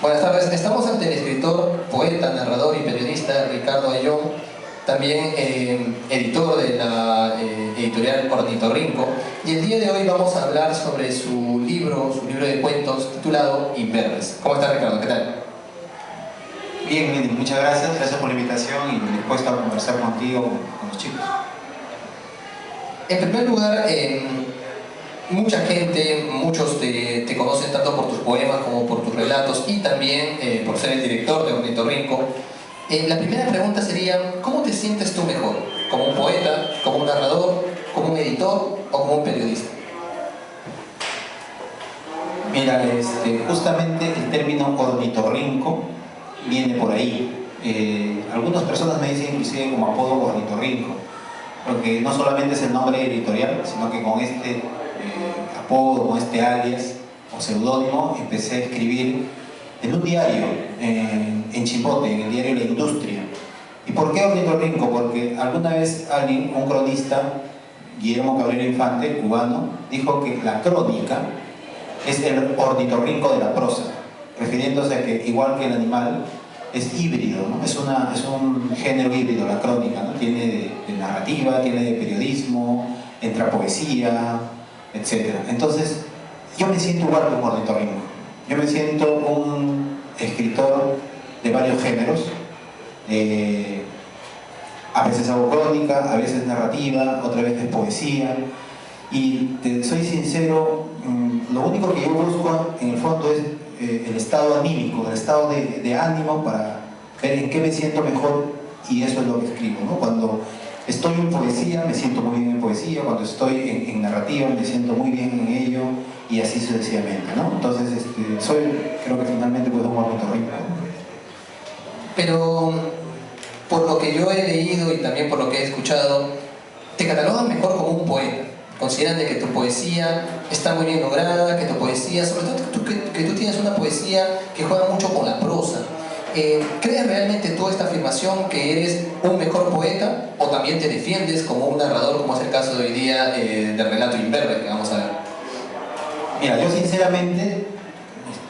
Buenas tardes, estamos ante el escritor, poeta, narrador y periodista Ricardo Ayllón, también editor de la editorial Ornitorrinco, y el día de hoy vamos a hablar sobre su libro de cuentos titulado Imberbes. ¿Cómo está, Ricardo? ¿Qué tal? Bien, bien, muchas gracias por la invitación y dispuesto a conversar contigo, con los chicos. En primer lugar, mucha gente, muchos te conocen tanto por tus poemas como por tus relatos y también por ser el director de Ornitorrinco. La primera pregunta sería, ¿cómo te sientes tú mejor? ¿Como un poeta, como un narrador, como un editor o como un periodista? Mira, justamente el término ornitorrinco viene por ahí. Algunas personas me dicen inclusive como apodo ornitorrinco, porque no solamente es el nombre editorial, sino que con este apodo, con este alias o seudónimo, empecé a escribir en un diario, en Chimbote, en el diario La Industria. ¿Y por qué ornitorrinco? Porque alguna vez alguien, un cronista, Guillermo Cabrera Infante, cubano, dijo que la crónica es el ornitorrinco de la prosa, refiriéndose a que, igual que el animal, es híbrido, ¿no? Es un género híbrido, la crónica, ¿no? Tiene de narrativa, tiene de periodismo, entra poesía, etc. Entonces, yo me siento igual que un ornitorrinco. Yo me siento un escritor de varios géneros. A veces hago crónica, a veces narrativa, otra vez es poesía. Y te soy sincero, lo único que yo busco en el fondo es el estado anímico, el estado de ánimo para ver en qué me siento mejor, y eso es lo que escribo, ¿no? Cuando estoy en poesía me siento muy bien en poesía, cuando estoy en narrativa me siento muy bien en ello, y así sucesivamente, ¿no? Entonces creo que finalmente puedo un ornitorrinco. Pero por lo que yo he leído y también por lo que he escuchado, te catalogan mejor como un poeta. Consideran de que tu poesía está muy bien lograda, que tu poesía, sobre todo que tú tienes una poesía que juega mucho con la prosa. ¿Crees realmente tú esta afirmación que eres un mejor poeta o también te defiendes como un narrador, como es el caso de hoy día del relato Imberbe que vamos a ver? Mira, yo sinceramente,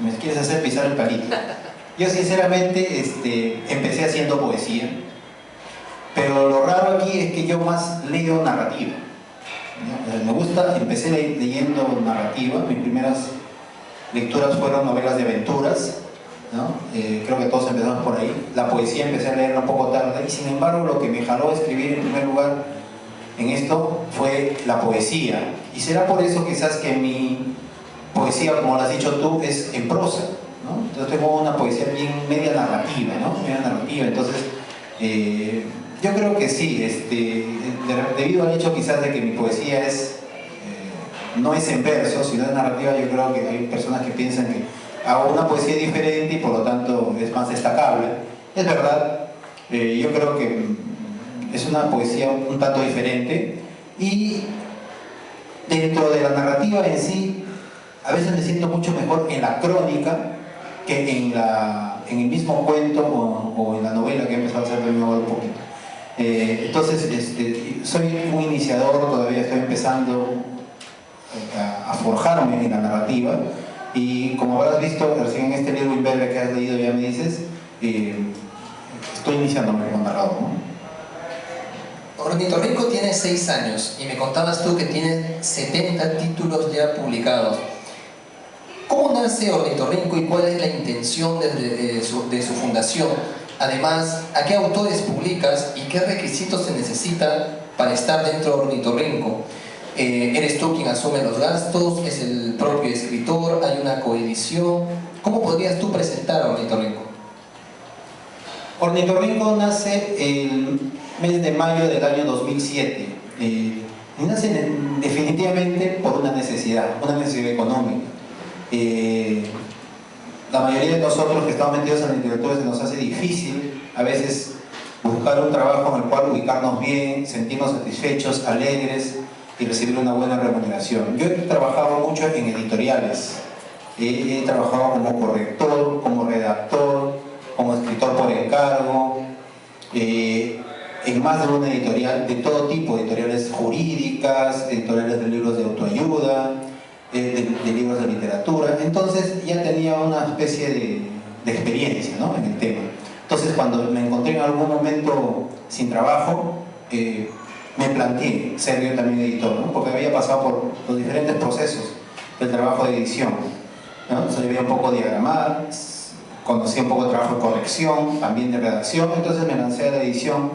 me quieres hacer pisar el palito. Yo sinceramente empecé haciendo poesía, pero lo raro aquí es que yo más leo narrativa. Me gusta, empecé leyendo narrativa, mis primeras lecturas fueron novelas de aventuras, ¿no? Creo que todos empezamos por ahí. La poesía empecé a leerla un poco tarde, y sin embargo lo que me jaló a escribir en primer lugar en esto fue la poesía. Y será por eso quizás que mi poesía, como lo has dicho tú, es en prosa, ¿no? Entonces tengo una poesía bien media narrativa, ¿no? Media narrativa, entonces yo creo que sí, debido al hecho quizás de que mi poesía no es en verso, sino en narrativa. Yo creo que hay personas que piensan que hago una poesía diferente y por lo tanto es más destacable. Es verdad, yo creo que es una poesía un tanto diferente, y dentro de la narrativa en sí, a veces me siento mucho mejor en la crónica que en el mismo cuento o en la novela que he empezado a hacer de nuevo un poquito. Entonces, soy un iniciador, todavía estoy empezando a forjarme en la narrativa, y como habrás visto recién en este libro Imberbe que has leído, ya me dices, estoy iniciándome como narrador, ¿no? Ornitorrinco tiene 6 años y me contabas tú que tienes 70 títulos ya publicados. ¿Cómo nace Ornitorrinco y cuál es la intención de su fundación? Además, ¿a qué autores publicas y qué requisitos se necesitan para estar dentro de Ornitorrinco? ¿Eres tú quien asume los gastos? ¿Es el propio escritor? ¿Hay una coedición? ¿Cómo podrías tú presentar a Ornitorrinco? Ornitorrinco nace el mes de mayo del año 2007. Y nace definitivamente por una necesidad económica. La mayoría de nosotros que estamos metidos en la literatura se nos hace difícil a veces buscar un trabajo en el cual ubicarnos bien, sentirnos satisfechos, alegres y recibir una buena remuneración. Yo he trabajado mucho en editoriales, he trabajado como corrector, como redactor, como escritor por encargo, en más de una editorial, de todo tipo, editoriales jurídicas, editoriales de libros de autoayuda, de libros de literatura. Entonces ya tenía una especie de experiencia, ¿no?, en el tema. Entonces, cuando me encontré en algún momento sin trabajo, me planteé ser yo también editor, ¿no?, porque había pasado por los diferentes procesos del trabajo de edición, ¿no? Sabía un poco diagramar, conocí un poco de trabajo de corrección, también de redacción, entonces me lancé a la edición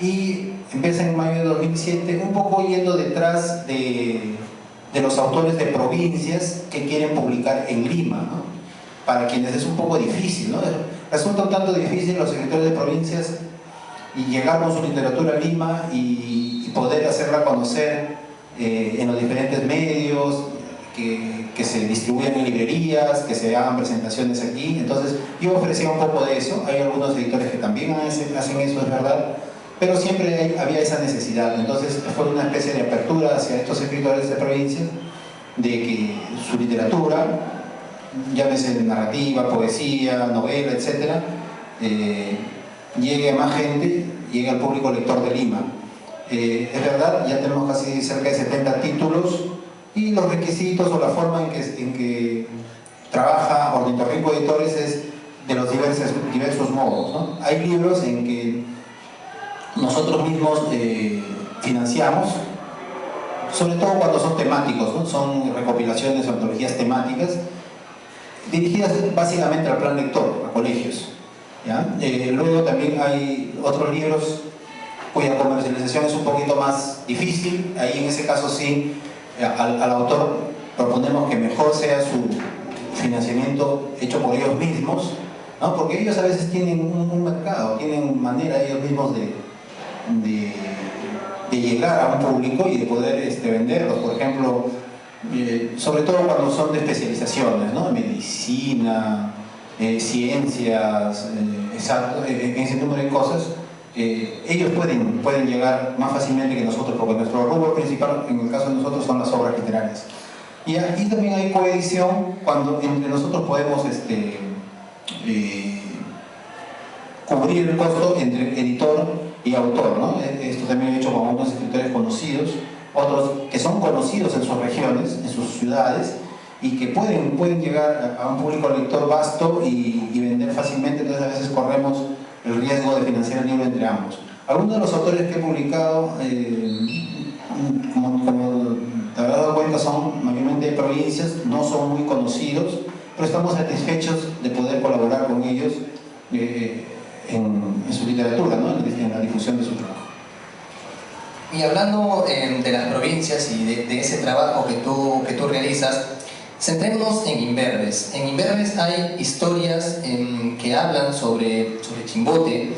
y empecé en mayo de 2007, un poco yendo detrás de los autores de provincias que quieren publicar en Lima, ¿no?, para quienes es un poco difícil, ¿no? Resulta un tanto difícil los escritores de provincias y llegar con su literatura a Lima y poder hacerla conocer en los diferentes medios, que se distribuyan en librerías, que se hagan presentaciones aquí. Entonces yo ofrecía un poco de eso. Hay algunos editores que también hacen eso, es verdad, pero siempre había esa necesidad. Entonces fue una especie de apertura hacia estos escritores de provincias, de que su literatura, llámese narrativa, poesía, novela, etc., llegue a más gente, llegue al público lector de Lima. Es verdad, ya tenemos casi cerca de 70 títulos, y los requisitos o la forma en que trabaja Ornitorrinco Editores es de los diversos modos, ¿no? Hay libros en que nosotros mismos financiamos, sobre todo cuando son temáticos, ¿no? Son recopilaciones o antologías temáticas dirigidas básicamente al plan lector, a colegios, ¿ya? Luego también hay otros libros cuya comercialización es un poquito más difícil. Ahí en ese caso sí, al autor proponemos que mejor sea su financiamiento hecho por ellos mismos, ¿no?, porque ellos a veces tienen un mercado, tienen manera ellos mismos de llegar a un público y de poder venderlos. Por ejemplo, sobre todo cuando son de especializaciones, ¿no?, medicina, ciencias, exacto, ese número de cosas. Ellos pueden llegar más fácilmente que nosotros, porque nuestro rubro principal, en el caso de nosotros, son las obras literarias. Y aquí también hay coedición, cuando entre nosotros podemos cubrir el costo entre editor y autor, ¿no? Esto también he hecho con algunos escritores conocidos, otros que son conocidos en sus regiones, en sus ciudades, y que pueden llegar a un público lector vasto y vender fácilmente. Entonces a veces corremos el riesgo de financiar el libro entre ambos. Algunos de los autores que he publicado, como te habrás dado cuenta, son mayormente de provincias, no son muy conocidos, pero estamos satisfechos de poder colaborar con ellos en su literatura, ¿no?, en la difusión de su trabajo. Y hablando de las provincias y de ese trabajo que tú realizas, centrémonos en Imberbes. En Imberbes hay historias que hablan sobre Chimbote.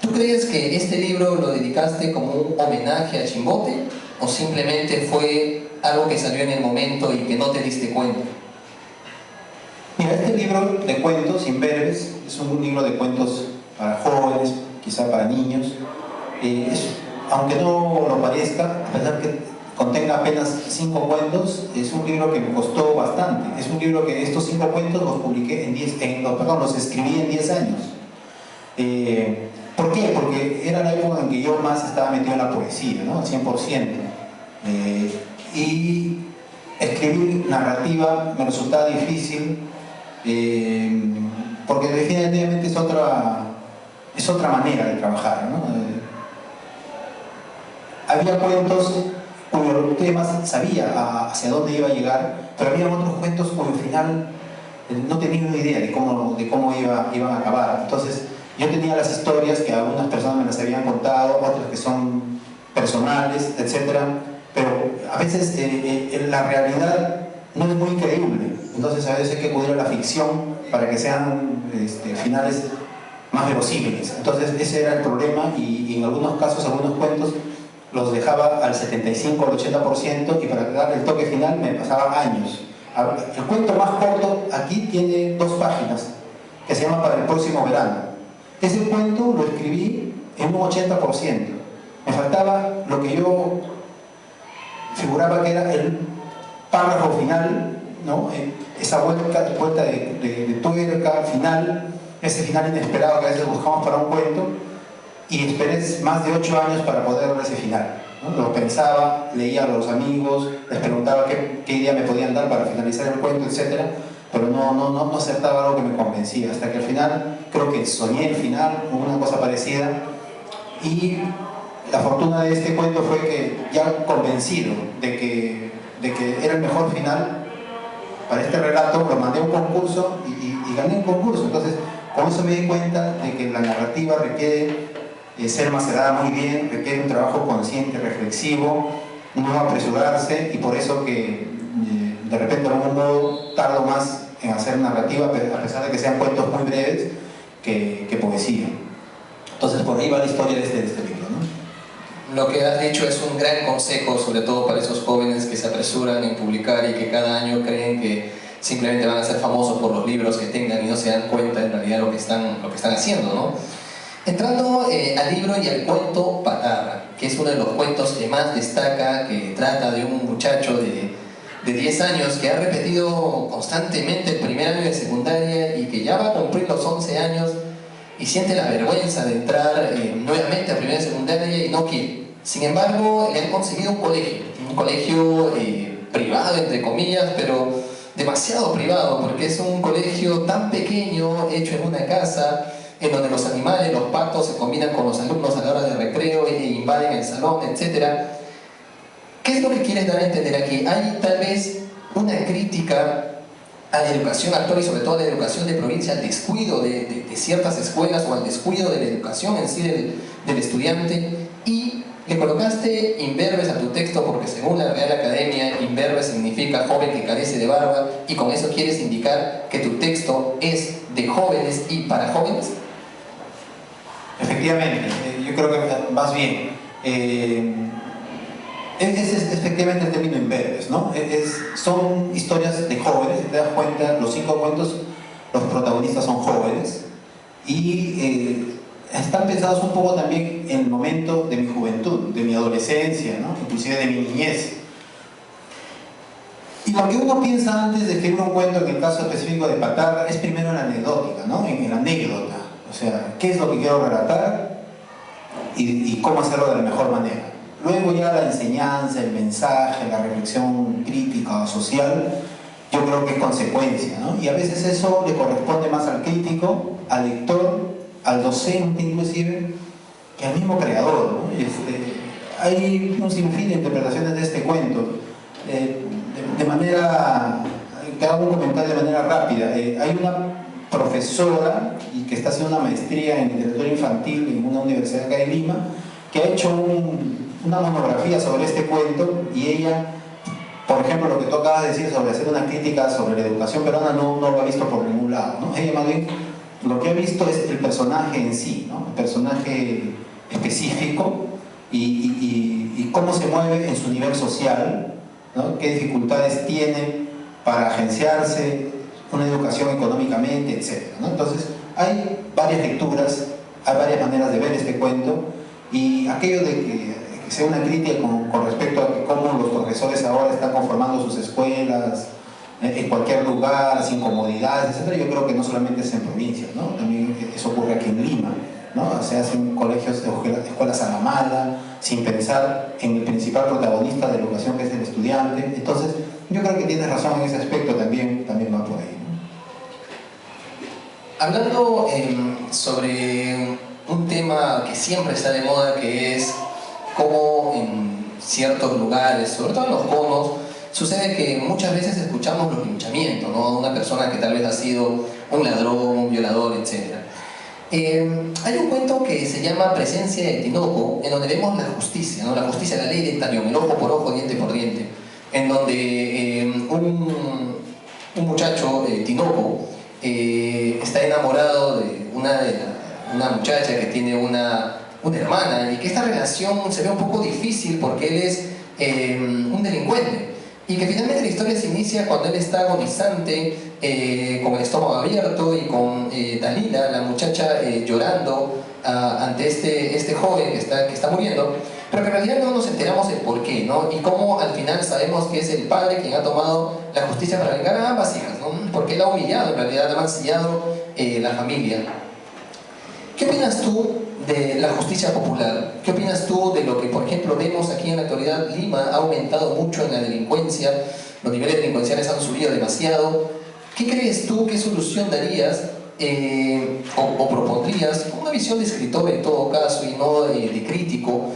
¿Tú crees que este libro lo dedicaste como un homenaje a Chimbote o simplemente fue algo que salió en el momento y que no te diste cuenta? Mira, este libro de cuentos, Imberbes, es un libro de cuentos para jóvenes, quizá para niños. Aunque no lo parezca, a pesar que contenga apenas 5 cuentos, es un libro que me costó bastante. Es un libro que estos 5 cuentos los publiqué los escribí en 10 años. ¿Por qué? Porque era la época en que yo más estaba metido en la poesía, ¿no?, al 100%. Y escribir narrativa me resultaba difícil, porque definitivamente es otra manera de trabajar, ¿no? Había cuentos cuyos temas sabía hacia dónde iba a llegar, pero había otros cuentos cuyo final no tenía una idea de cómo iban a acabar. Entonces yo tenía las historias que algunas personas me las habían contado, otras que son personales, etc. Pero a veces la realidad no es muy creíble. Entonces a veces hay que acudir a la ficción para que sean finales más verosímiles. Entonces ese era el problema, y en algunos casos, algunos cuentos los dejaba al 75 o al 80%, y para darle el toque final me pasaba años. El cuento más corto aquí tiene 2 páginas, que se llama Para el próximo verano. Ese cuento lo escribí en un 80%. Me faltaba lo que yo figuraba que era el párrafo final, ¿no?, esa vuelta de tuerca final, ese final inesperado que a veces buscamos para un cuento, y esperé más de 8 años para poder ver ese final, ¿no? Lo pensaba, leía a los amigos, les preguntaba qué idea me podían dar para finalizar el cuento, etc. pero no acertaba algo que me convencía, hasta que al final, creo que soñé el final, una cosa parecida, y la fortuna de este cuento fue que ya convencido de que era el mejor final para este relato, lo mandé a un concurso y gané un concurso. Entonces, con eso me di cuenta de que la narrativa requiere ser macerada muy bien, requiere un trabajo consciente, reflexivo, no apresurarse, y por eso que de repente de algún modo tardo más en hacer narrativa, a pesar de que sean cuentos muy breves, que poesía. Entonces por ahí va la historia de este libro, ¿no? Lo que has dicho es un gran consejo, sobre todo para esos jóvenes que se apresuran en publicar y que cada año creen que simplemente van a ser famosos por los libros que tengan y no se dan cuenta en realidad lo que están haciendo, ¿no? Entrando al libro y al cuento Patarra, que es uno de los cuentos que más destaca, que trata de un muchacho de 10 años que ha repetido constantemente el primer año de secundaria y que ya va a cumplir los 11 años y siente la vergüenza de entrar nuevamente a primera de secundaria y no quiere. Sin embargo, le han conseguido un colegio privado, entre comillas, pero demasiado privado, porque es un colegio tan pequeño, hecho en una casa, en donde los animales, los patos, se combinan con los alumnos a la hora de recreo e invaden el salón, etc. ¿Qué es lo que quieres dar a entender aquí? Hay tal vez una crítica a la educación actual y sobre todo a la educación de provincia, al descuido de ciertas escuelas o al descuido de la educación en sí del estudiante, y le colocaste imberbes a tu texto porque según la Real Academia, imberbe significa joven que carece de barba, y con eso quieres indicar que tu texto es de jóvenes y para jóvenes. Efectivamente, yo creo que vas bien. Es efectivamente el término imberbes, ¿no? Son historias de jóvenes, si te das cuenta, los 5 cuentos, los protagonistas son jóvenes y están pensados un poco también en el momento de mi juventud, de mi adolescencia, ¿no? Inclusive de mi niñez. Y lo que uno piensa antes de escribir un cuento, en el caso específico de Patarra, es primero en la anecdótica, ¿no? En la anécdota. O sea, ¿qué es lo que quiero relatar y cómo hacerlo de la mejor manera? Luego ya la enseñanza, el mensaje, la reflexión crítica o social, yo creo que es consecuencia, ¿no? Y a veces eso le corresponde más al crítico, al lector, al docente inclusive, que al mismo creador, ¿no? Hay un sinfín de interpretaciones de este cuento. De manera, te hago un comentario de manera rápida. Hay una profesora y que está haciendo una maestría en literatura infantil en una universidad acá de Lima, que ha hecho una monografía sobre este cuento, y ella, por ejemplo, lo que tú acabas de decir sobre hacer una crítica sobre la educación peruana no lo ha visto por ningún lado, ¿no? Ella más bien lo que ha visto es el personaje en sí, ¿no? El personaje específico y cómo se mueve en su nivel social, ¿no? Qué dificultades tiene para agenciarse, una educación económicamente, etc., ¿no? Entonces, hay varias lecturas, hay varias maneras de ver este cuento, y aquello de que sea una crítica con respecto a cómo los profesores ahora están conformando sus escuelas, en cualquier lugar, sin comodidades, etc., yo creo que no solamente es en provincias, ¿no? También eso ocurre aquí en Lima, ¿no? Se hacen colegios, escuelas a la mala, sin pensar en el principal protagonista de la educación, que es el estudiante. Entonces, yo creo que tienes razón en ese aspecto, también va por ahí, ¿no? Hablando sobre un tema que siempre está de moda, que es cómo en ciertos lugares, sobre todo en los conos, sucede que muchas veces escuchamos los linchamientos, ¿no? Una persona que tal vez ha sido un ladrón, un violador, etc. Hay un cuento que se llama Presencia de Tinoco, en donde vemos la justicia, ¿no? La justicia, la ley de Talión, el ojo por ojo, diente por diente, en donde un muchacho, Tinoco, está enamorado de una muchacha que tiene una hermana, y que esta relación se ve un poco difícil porque él es un delincuente, y que finalmente la historia se inicia cuando él está agonizante, con el estómago abierto, y con Dalila, la muchacha, llorando ante este joven que está muriendo, pero que en realidad no nos enteramos el por qué, ¿no? Y cómo al final sabemos que es el padre quien ha tomado la justicia para vengar a ambas hijas, ¿no? Porque él ha humillado, en realidad ha mancillado la familia. ¿Qué opinas tú de la justicia popular? ¿Qué opinas tú de lo que, por ejemplo, vemos aquí en la actualidad? Lima ha aumentado mucho en la delincuencia, los niveles delincuenciales han subido demasiado. ¿Qué crees tú, qué solución darías o propondrías, con una visión de escritor en todo caso y no de crítico,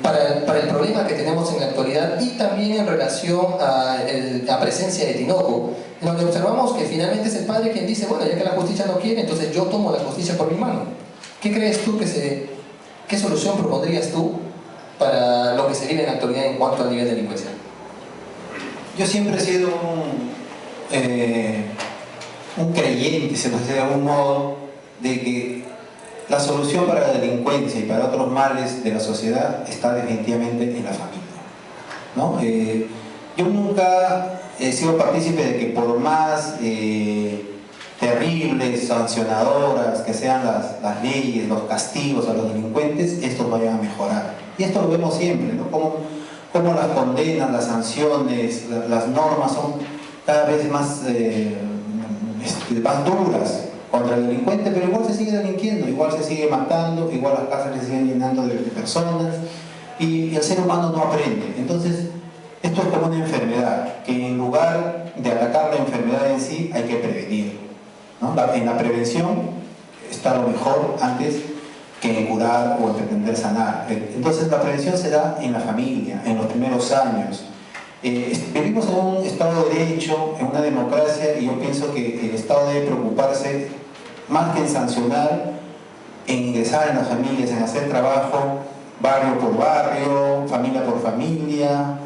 para el problema que tenemos en la actualidad y también en relación a la presencia de Tinoco, en donde observamos que finalmente es el padre quien dice, bueno, ya que la justicia no quiere, entonces yo tomo la justicia por mi mano? ¿Qué crees tú qué solución propondrías tú para lo que se vive en la actualidad en cuanto al nivel de delincuencia? Yo siempre he sido un creyente, se puede decir de algún modo, de que la solución para la delincuencia y para otros males de la sociedad está definitivamente en la familia, ¿no? Yo nunca he sido partícipe de que por más terribles, sancionadoras que sean las leyes, los castigos a los delincuentes, estos vayan a mejorar. Y esto lo vemos siempre, ¿no? Como las condenas, las sanciones, las normas son cada vez más duras contra el delincuente, pero igual se sigue delinquiendo, igual se sigue matando, igual las cárceles se siguen llenando de personas y el ser humano no aprende. Entonces, esto es como una enfermedad, que en lugar de atacar la enfermedad en sí, hay que prevenir, ¿no? En la prevención está lo mejor antes que en curar o en pretender sanar. Entonces, la prevención se da en la familia, en los primeros años. Vivimos en un Estado de Derecho, en una democracia, y yo pienso que el Estado debe preocuparse más que en sancionar, en ingresar en las familias, en hacer trabajo barrio por barrio, familia por familia,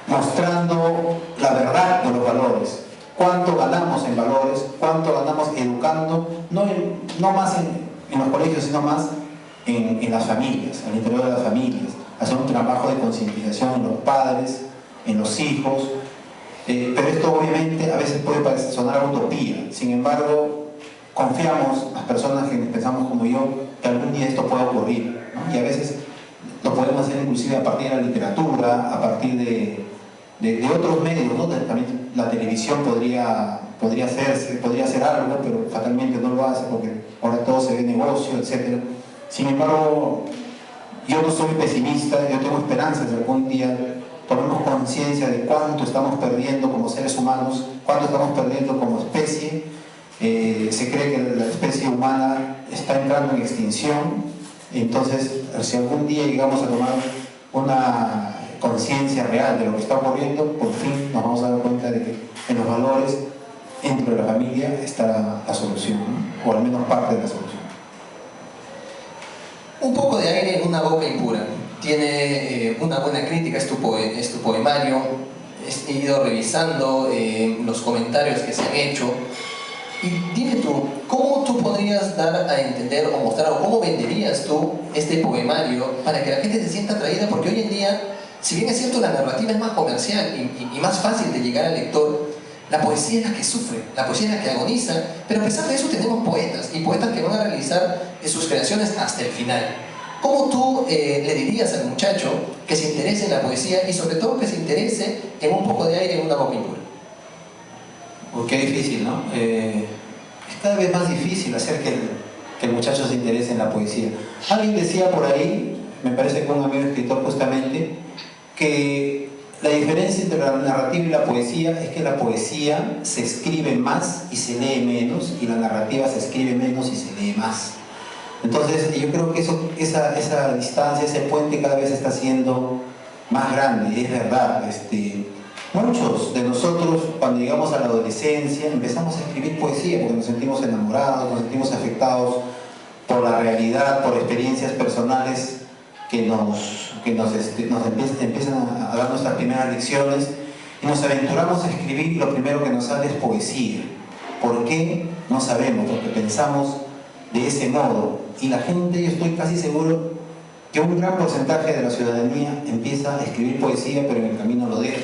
mostrando la verdad de los valores. Cuánto ganamos en valores, cuánto ganamos educando, no más en los colegios, sino más en las familias, al interior de las familias. Hacer un trabajo de concientización en los padres, en los hijos, pero esto obviamente a veces puede sonar a utopía. Sin embargo, confiamos, las personas que pensamos como yo, que algún día esto pueda ocurrir, ¿no? Y a veces lo podemos hacer inclusive a partir de la literatura, a partir de otros medios, ¿no? También la televisión podría hacer algo, pero fatalmente no lo hace porque ahora todo se ve negocio, etc. Sin embargo, yo no soy pesimista, yo tengo esperanzas de algún día tomemos conciencia de cuánto estamos perdiendo como seres humanos, cuánto estamos perdiendo como especie. Se cree que la especie humana está entrando en extinción. Entonces, si algún día llegamos a tomar una conciencia real de lo que está ocurriendo, por fin nos vamos a dar cuenta de que en los valores dentro de la familia está la solución, ¿no? O al menos parte de la solución. Un poco de aire en una boca impura. Tiene una buena crítica, es tu poemario. He ido revisando los comentarios que se han hecho. Y dime tú, ¿cómo tú podrías dar a entender o mostrar, o cómo venderías tú este poemario para que la gente se sienta atraída? Porque hoy en día, si bien es cierto, la narrativa es más comercial y más fácil de llegar al lector, la poesía es la que sufre, la poesía es la que agoniza, pero a pesar de eso tenemos poetas, y poetas que van a realizar sus creaciones hasta el final. ¿Cómo tú le dirías al muchacho que se interese en la poesía y sobre todo que se interese en un poco de aire en una boca impura? Qué difícil, ¿no? Es cada vez más difícil hacer que el muchacho se interese en la poesía. Alguien decía por ahí, me parece que un amigo escritor justamente, que la diferencia entre la narrativa y la poesía es que la poesía se escribe más y se lee menos, y la narrativa se escribe menos y se lee más. Entonces yo creo que esa distancia, ese puente cada vez está siendo más grande, es verdad. Muchos de nosotros, cuando llegamos a la adolescencia, empezamos a escribir poesía porque nos sentimos enamorados, nos sentimos afectados por la realidad, por experiencias personales que nos empiezan a dar nuestras primeras lecciones, y nos aventuramos a escribir y lo primero que nos sale es poesía. ¿Por qué? No sabemos, porque pensamos de ese modo. Y la gente, yo estoy casi seguro que un gran porcentaje de la ciudadanía empieza a escribir poesía, pero en el camino lo deja.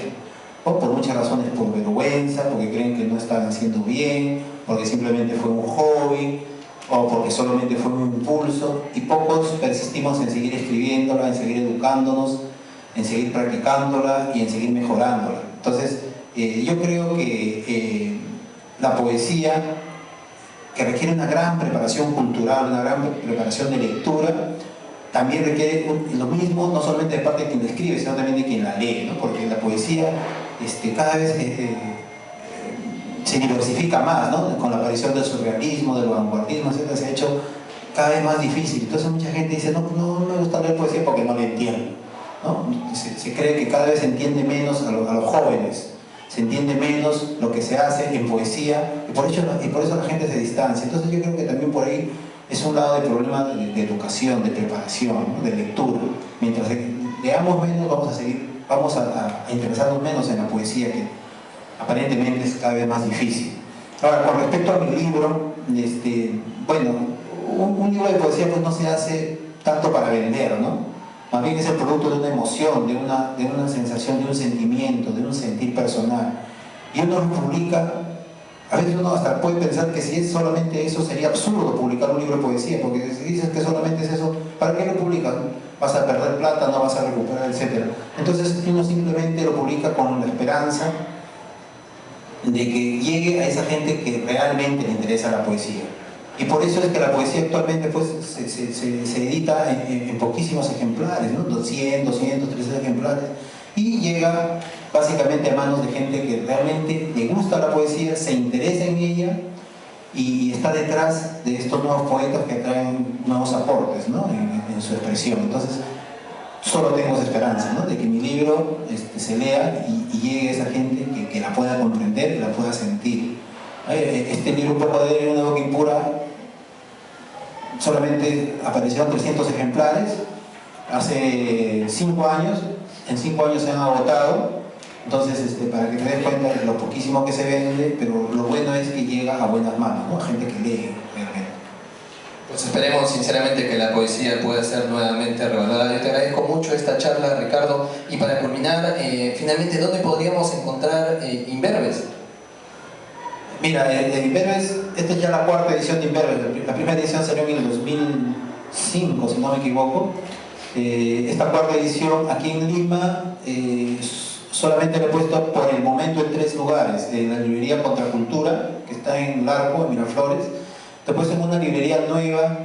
O por muchas razones, por vergüenza, porque creen que no están haciendo bien, porque simplemente fue un hobby, o porque solamente fue un impulso, y pocos persistimos en seguir escribiéndola, en seguir educándonos, en seguir practicándola y en seguir mejorándola. Entonces, yo creo que la poesía, que requiere una gran preparación cultural, una gran preparación de lectura, también requiere lo mismo, no solamente de parte de quien la escribe, sino también de quien la lee, ¿no? Porque la poesía cada vez se diversifica más, ¿no? Con la aparición del surrealismo, del vanguardismo, etc., se ha hecho cada vez más difícil. Entonces mucha gente dice, no, no me gusta leer poesía porque no le entiendo, ¿no? Se cree que cada vez se entiende menos a los jóvenes, se entiende menos lo que se hace en poesía, y por eso la gente se distancia. Entonces yo creo que también por ahí es un lado del problema de educación, de preparación, ¿no? De lectura. Mientras leamos menos, vamos a interesarnos menos en la poesía, que aparentemente es cada vez más difícil. Ahora, con respecto a mi libro, bueno, un libro de poesía pues no se hace tanto para vender, ¿no? Más bien es el producto de una emoción, de una sensación, de un sentimiento, de un sentir personal. Y uno lo publica, a veces uno hasta puede pensar que si es solamente eso sería absurdo publicar un libro de poesía, porque si dices que solamente es eso, ¿para qué lo publicas? Vas a perder plata, no vas a recuperar, etc. Entonces uno simplemente lo publica con la esperanza de que llegue a esa gente que realmente le interesa la poesía. Y por eso es que la poesía actualmente pues, se edita en poquísimos ejemplares, ¿no? 200, 300 ejemplares, y llega básicamente a manos de gente que realmente le gusta la poesía, se interesa en ella y está detrás de estos nuevos poetas que traen nuevos aportes, ¿no? en su expresión. Entonces, solo tengo esa esperanza, ¿no? De que mi libro se lea y llegue a esa gente que la pueda comprender, que la pueda sentir. Este libro, Un poco de una boca impura, solamente aparecieron 300 ejemplares hace 5 años. En 5 años se han agotado. Entonces, para que te des cuenta de lo poquísimo que se vende, pero lo bueno es que llega a buenas manos, ¿no? A gente que lee realmente. Pues esperemos sinceramente que la poesía pueda ser nuevamente revalorada. Yo te agradezco mucho esta charla, Ricardo. Y para culminar, finalmente, ¿dónde podríamos encontrar Imberbes? Mira, Imberbes, esta es ya la 4ª edición de Imberbes. La primera edición salió en el 2005, si no me equivoco. Esta 4ª edición aquí en Lima solamente la he puesto por el momento en 3 lugares. En la librería Contracultura, que está en Larco, en Miraflores. Después en una librería nueva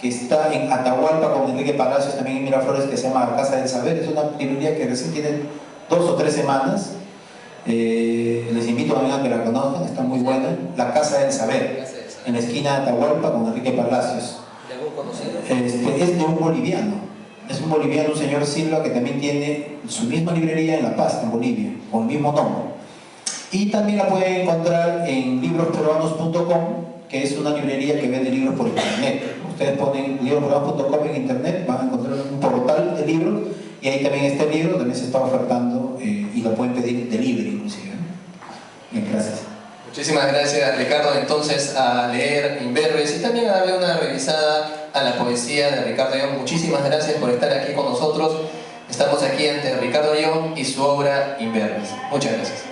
que está en Atahualpa con Enrique Palacios, también en Miraflores, que se llama La Casa del Saber. Es una librería que recién tiene 2 o 3 semanas. Les invito también a que la conozcan, está muy buena. La Casa del Saber, en la esquina de Atahualpa con Enrique Palacios. ¿De algún conocido? Es de un boliviano. Es un boliviano, un señor Silva, que también tiene su misma librería en La Paz, en Bolivia, con el mismo nombre. Y también la pueden encontrar en librosperuanos.com, que es una librería que vende libros por internet. Ustedes ponen librosperuanos.com en internet, van a encontrar un portal de libros, y ahí también este libro también se está ofertando y lo pueden pedir de libre inclusive. Bien, gracias. Muchísimas gracias, Ricardo. Entonces, a leer Imberbes y también a darle una revisada a la poesía de Ricardo Young. Muchísimas gracias por estar aquí con nosotros. Estamos aquí ante Ricardo Young y su obra Imberbes. Muchas gracias.